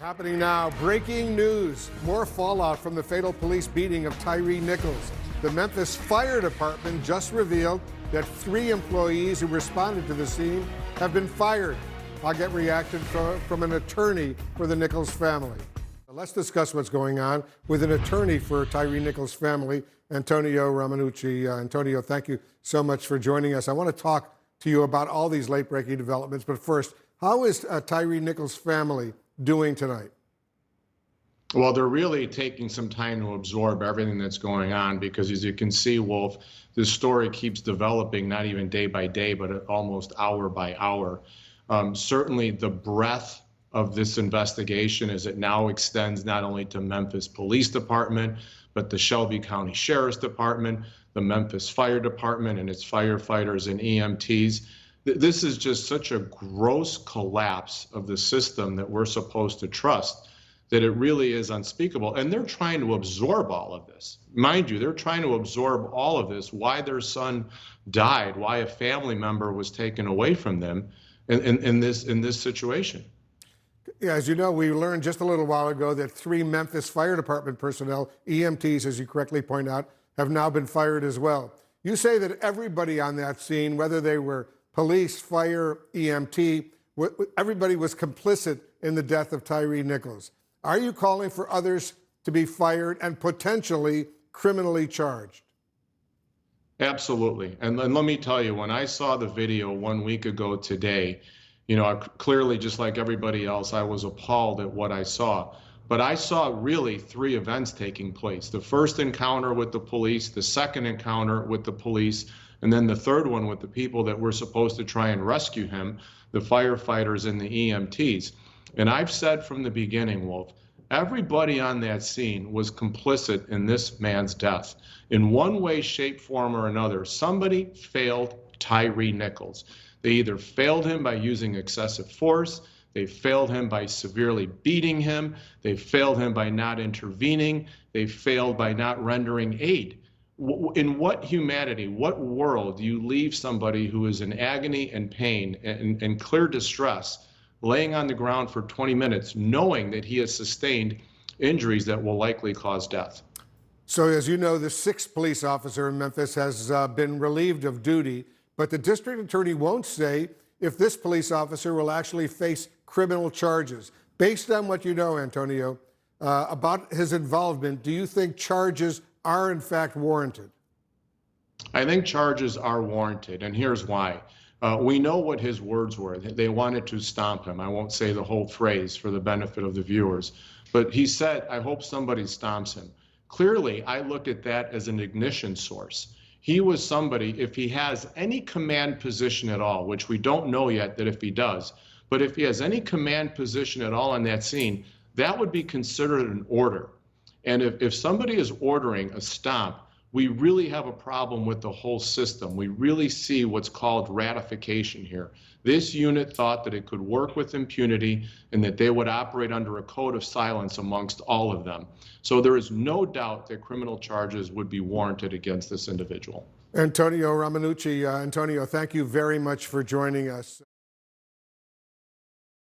Happening now, breaking news. More fallout from the fatal police beating of Tyre Nichols. The Memphis Fire Department just revealed that 3 employees who responded to the scene have been fired. I'll get reaction from an attorney for the Nichols family. Let's discuss what's going on with an attorney for Tyre Nichols' family, Antonio Romanucci. Antonio, thank you so much for joining us. I want to talk to you about all these late-breaking developments, but first, how is Tyre Nichols' family doing tonight? Well, they're really taking some time to absorb everything that's going on because, as you can see, Wolf, this story keeps developing, not even day by day, but almost hour by hour. Certainly the breadth of this investigation as it now extends not only to Memphis Police Department, but the Shelby County Sheriff's Department, the Memphis Fire Department and its firefighters and EMTs. This is just such a gross collapse of the system that we're supposed to trust that it really is unspeakable. And they're trying to absorb all of this. Mind you, they're trying to absorb all of this, why their son died, why a family member was taken away from them in this situation. Yeah, as you know, we learned just a little while ago that 3 Memphis Fire Department personnel, EMTs, as you correctly point out, have now been fired as well. You say that everybody on that scene, whether they were police, fire, EMT, everybody was complicit in the death of Tyre Nichols. Are you calling for others to be fired and potentially criminally charged? Absolutely. And let me tell you, when I saw the video 1 week ago today, you know, clearly, just like everybody else, I was appalled at what I saw. But I saw really 3 events taking place. The first encounter with the police, the second encounter with the police, and then the third one with the people that were supposed to try and rescue him, the firefighters and the EMTs. And I've said from the beginning, Wolf, everybody on that scene was complicit in this man's death. In one way, shape, form, or another, somebody failed Tyre Nichols. They either failed him by using excessive force, they failed him by severely beating him, they failed him by not intervening, they failed by not rendering aid. In what humanity, what world do you leave somebody who is in agony and pain and clear distress, laying on the ground for 20 minutes, knowing that he has sustained injuries that will likely cause death? So, as you know, the 6th police officer in Memphis has been relieved of duty, but the district attorney won't say if this police officer will actually face criminal charges. Based on what you know, Antonio, about his involvement, do you think charges are in fact warranted? I think charges are warranted, and here's why. We know what his words were. They wanted to stomp him. I won't say the whole phrase for the benefit of the viewers, but he said, I hope somebody stomps him. Clearly, I look at that as an ignition source. He was somebody, if he has any command position at all, which we don't know yet that if he does, but if he has any command position at all on that scene, that would be considered an order. And if somebody is ordering a stomp, we really have a problem with the whole system. We really see what's called ratification here. This unit thought that it could work with impunity and that they would operate under a code of silence amongst all of them. So there is no doubt that criminal charges would be warranted against this individual. Antonio Romanucci, Antonio, thank you very much for joining us.